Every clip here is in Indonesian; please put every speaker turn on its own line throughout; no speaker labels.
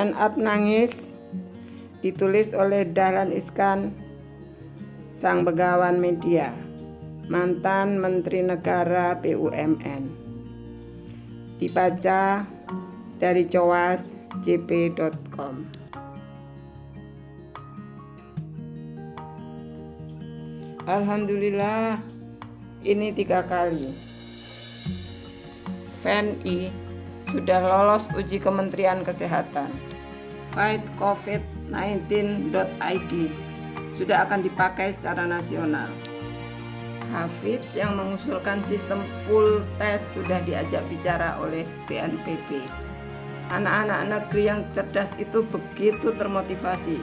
Stand Up Nangis ditulis oleh Dahlan Iskan, sang begawan media, mantan Menteri Negara BUMN. Dibaca dari cowasjp.com. Alhamdulillah, ini 3 kali FNI sudah lolos uji Kementerian Kesehatan. fightcovid19.id sudah akan dipakai secara nasional. Hafiz yang mengusulkan sistem pool test sudah diajak bicara oleh BNPB. Anak-anak negeri yang cerdas itu begitu termotivasi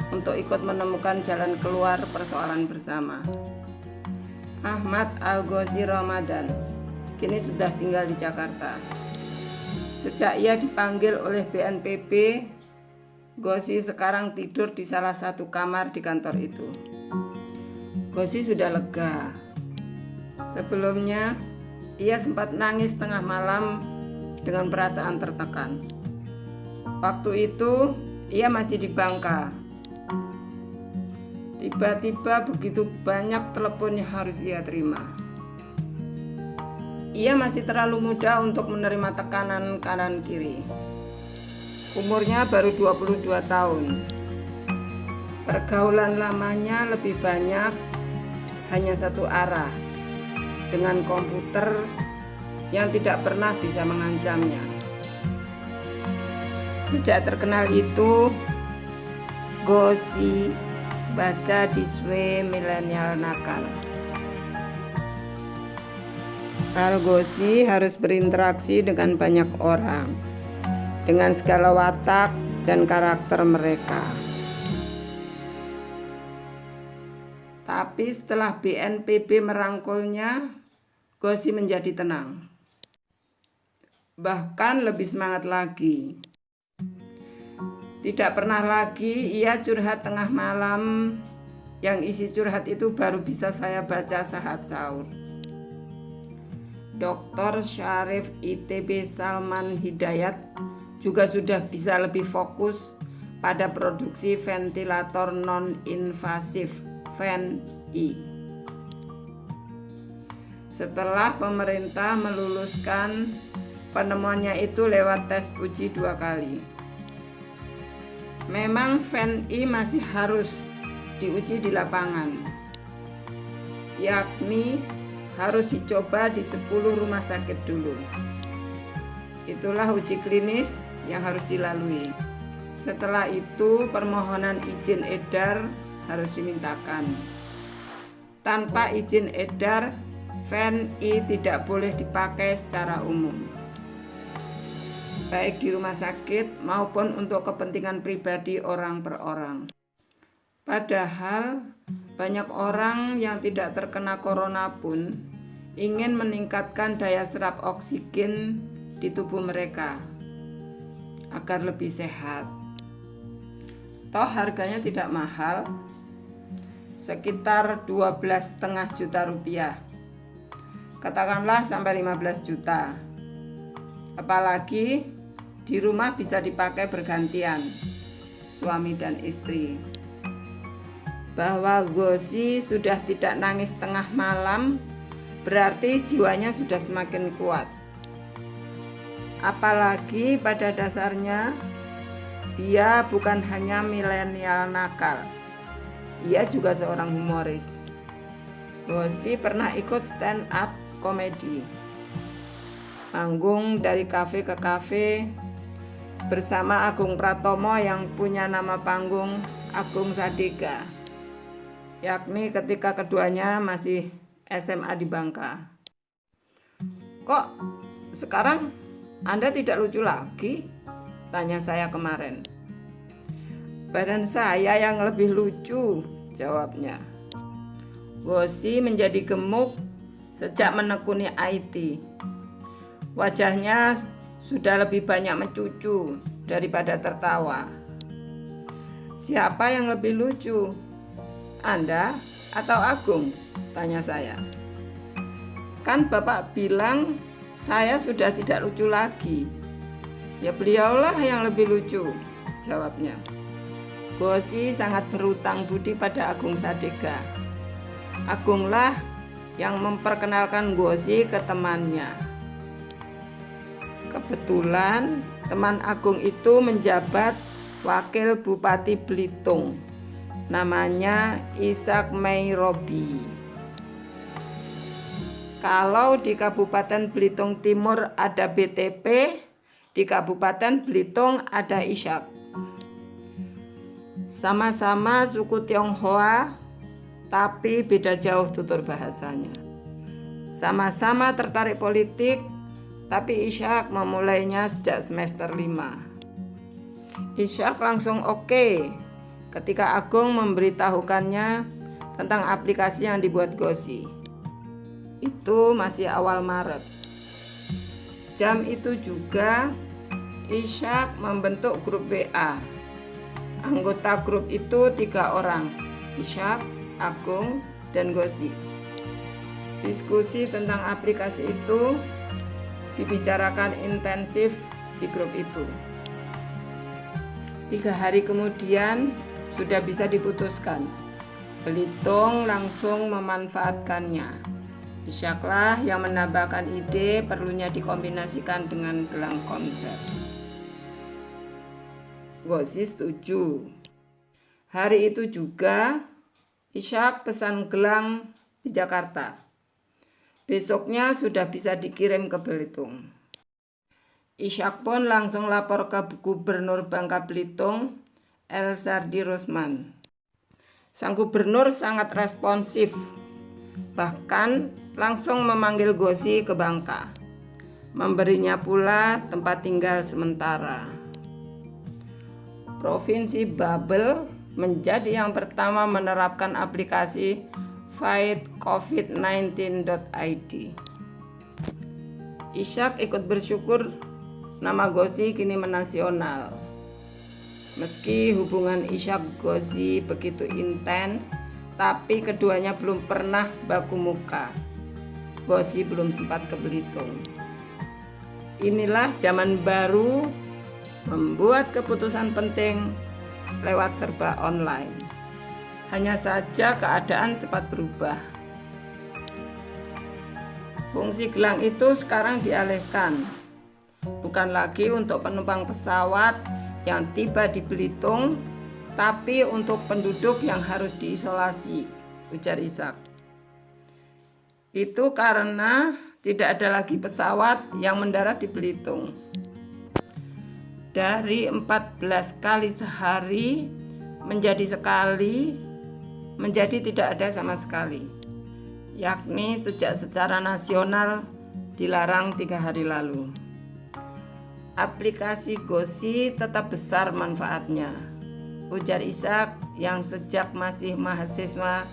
untuk ikut menemukan jalan keluar persoalan bersama. Ahmad Al-Ghazi Ramadan kini sudah tinggal di Jakarta. Sejak ia dipanggil oleh BNPB, Ghazi sekarang tidur di salah satu kamar di kantor itu. Ghazi sudah lega. Sebelumnya, ia sempat nangis tengah malam dengan perasaan tertekan. Waktu itu, ia masih di Bangka. Tiba-tiba begitu banyak telepon yang harus ia terima. Ia masih terlalu muda untuk menerima tekanan kanan kiri. Umurnya baru 22 tahun. Pergaulan lamanya lebih banyak hanya satu arah, dengan komputer yang tidak pernah bisa mengancamnya. Sejak terkenal itu, Ghazi baca di Swe milenial nakal. Al-Ghazi harus berinteraksi dengan banyak orang, dengan segala watak dan karakter mereka. Tapi setelah BNPB merangkulnya, Ghazi menjadi tenang. Bahkan lebih semangat lagi. Tidak pernah lagi ia curhat tengah malam, yang isi curhat itu baru bisa saya baca saat sahur. Dr. Syarif ITB Salman Hidayat juga sudah bisa lebih fokus pada produksi ventilator non-invasif (VNI). Setelah pemerintah meluluskan penemuannya itu lewat tes uji 2 kali. Memang VNI masih harus diuji di lapangan, yakni harus dicoba di 10 rumah sakit dulu. Itulah uji klinis yang harus dilalui. Setelah itu permohonan izin edar harus dimintakan. Tanpa izin edar, VNI tidak boleh dipakai secara umum, baik di rumah sakit maupun untuk kepentingan pribadi orang per orang. Padahal banyak orang yang tidak terkena corona pun ingin meningkatkan daya serap oksigen di tubuh mereka agar lebih sehat. Toh harganya tidak mahal, sekitar 12,5 juta rupiah. Katakanlah sampai 15 juta. Apalagi di rumah bisa dipakai bergantian, suami dan istri. Bahwa Ghazi sudah tidak nangis tengah malam berarti jiwanya sudah semakin kuat. Apalagi pada dasarnya dia bukan hanya milenial nakal, ia juga seorang humoris. Ghazi pernah ikut stand up komedi, manggung dari kafe ke kafe bersama Agung Pratomo yang punya nama panggung Agung Sadega, yakni ketika keduanya masih SMA di Bangka. Kok sekarang Anda tidak lucu lagi? Tanya saya kemarin. Badan saya yang lebih lucu, jawabnya. Ghazi menjadi gemuk sejak menekuni IT. Wajahnya sudah lebih banyak mencucu daripada tertawa. Siapa yang lebih lucu? Anda atau Agung? Tanya saya. Kan Bapak bilang saya sudah tidak lucu lagi. Ya beliaulah yang lebih lucu, jawabnya. Gosi sangat berutang budi pada Agung Sadega. Agunglah yang memperkenalkan Gosi ke temannya. Kebetulan teman Agung itu menjabat wakil Bupati Belitung, namanya Ishak Meirobi. Kalau di Kabupaten Belitung Timur ada BTP, di Kabupaten Belitung ada Ishak. Sama-sama suku Tionghoa, tapi beda jauh tutur bahasanya. Sama-sama tertarik politik, tapi Ishak memulainya sejak semester 5. Ishak langsung oke ketika Agung memberitahukannya tentang aplikasi yang dibuat Gosi. Itu masih awal Maret. Jam itu juga Ishak membentuk grup WA. Anggota grup itu 3 orang, Ishak, Agung, dan Gosi. Diskusi tentang aplikasi itu dibicarakan intensif di grup itu. 3 hari kemudian sudah bisa diputuskan. Belitung langsung memanfaatkannya. Ishaklah yang menambahkan ide perlunya dikombinasikan dengan gelang konser. Gosi setuju. Hari itu juga Ishak pesan gelang di Jakarta. Besoknya sudah bisa dikirim ke Belitung. Ishak pun langsung lapor ke Gubernur Bangka Belitung, El Sardi Rosman. Sang gubernur sangat responsif, bahkan langsung memanggil Gosi ke Bangka, memberinya pula tempat tinggal sementara. Provinsi Babel menjadi yang pertama menerapkan aplikasi fightcovid19.id. Ishak ikut bersyukur nama Gosi kini menasional. Meski hubungan Ishak Gosi begitu intens, tapi keduanya belum pernah baku muka. Gosi belum sempat ke Belitung. Inilah zaman baru membuat keputusan penting lewat serba online. Hanya saja keadaan cepat berubah. Fungsi gelang itu sekarang dialihkan, bukan lagi untuk penumpang pesawat yang tiba di Belitung, tapi untuk penduduk yang harus diisolasi, ujar Ishak. Itu karena tidak ada lagi pesawat yang mendarat di Belitung. Dari 14 kali sehari menjadi sekali, menjadi tidak ada sama sekali, yakni sejak secara nasional dilarang 3 hari lalu. Aplikasi Gosi tetap besar manfaatnya, ujar Ishak yang sejak masih mahasiswa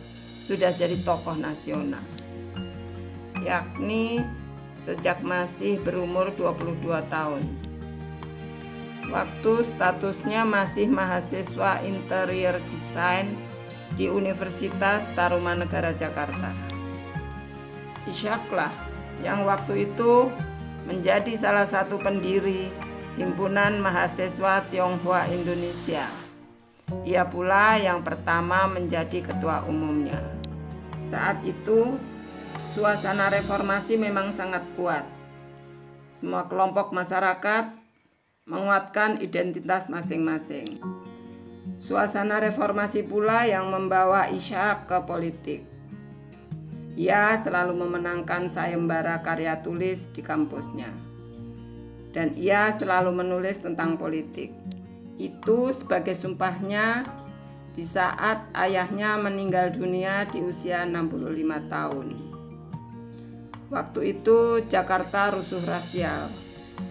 sudah jadi tokoh nasional, yakni sejak masih berumur 22 tahun. Waktu statusnya masih mahasiswa interior design di Universitas Tarumanegara Jakarta. Ishaklah yang waktu itu menjadi salah satu pendiri Himpunan Mahasiswa Tionghoa Indonesia. Ia pula yang pertama menjadi ketua umumnya. Saat itu suasana reformasi memang sangat kuat. Semua kelompok masyarakat menguatkan identitas masing-masing. Suasana reformasi pula yang membawa Ishak ke politik. Ia selalu memenangkan sayembara karya tulis di kampusnya. Dan ia selalu menulis tentang politik. Itu sebagai sumpahnya di saat ayahnya meninggal dunia di usia 65 tahun. Waktu itu Jakarta rusuh rasial.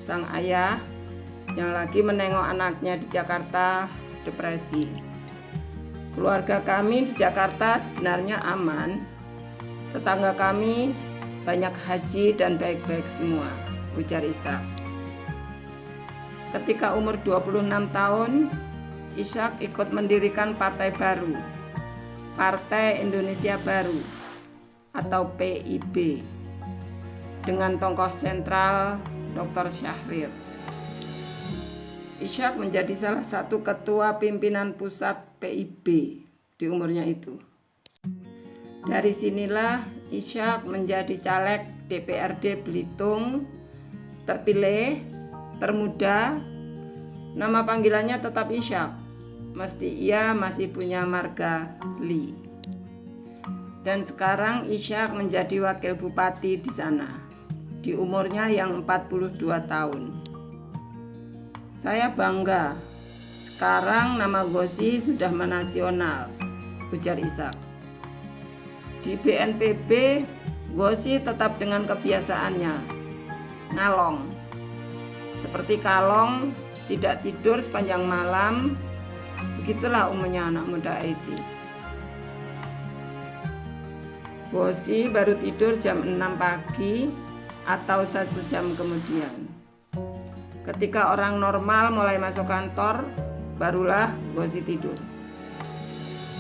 Sang ayah yang lagi menengok anaknya di Jakarta depresi. Keluarga kami di Jakarta sebenarnya aman. Tetangga kami banyak haji dan baik-baik semua, ujar Ishak. Ketika umur 26 tahun, Ishak ikut mendirikan partai baru, Partai Indonesia Baru atau PIB, dengan tokoh sentral Dr. Syahrir. Ishak menjadi salah satu ketua pimpinan pusat PIB di umurnya itu. Dari sinilah Ishak menjadi caleg DPRD Belitung, terpilih, termuda. Nama panggilannya tetap Ishak, mesti ia masih punya marga Li. Dan sekarang Ishak menjadi wakil bupati di sana, di umurnya yang 42 tahun. Saya bangga, sekarang nama Gossi sudah menasional, ujar Ishak. Di BNPB, Gossi tetap dengan kebiasaannya, ngalong. Seperti kalong, tidak tidur sepanjang malam. Begitulah umumnya anak muda IT. Gossi baru tidur jam 6 pagi atau 1 jam kemudian. Ketika orang normal mulai masuk kantor, barulah Gossi tidur.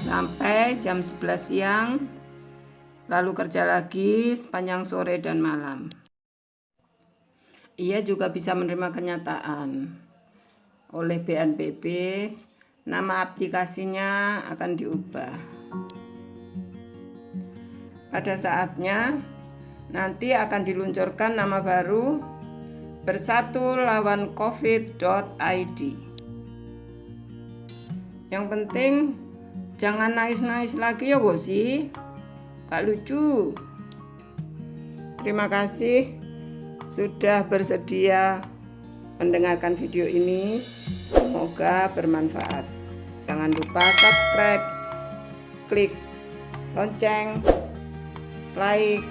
Sampai jam 11 siang, lalu kerja lagi sepanjang sore dan malam. Ia juga bisa menerima kenyataan. Oleh BNPB, nama aplikasinya akan diubah. Pada saatnya, nanti akan diluncurkan nama baru Bersatu Lawan COVID.id. Yang penting, jangan nangis-nangis lagi ya Gossi, gak lucu. Terima kasih sudah bersedia mendengarkan video ini, semoga bermanfaat. Jangan lupa subscribe, klik lonceng, like,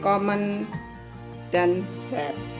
komen, dan share.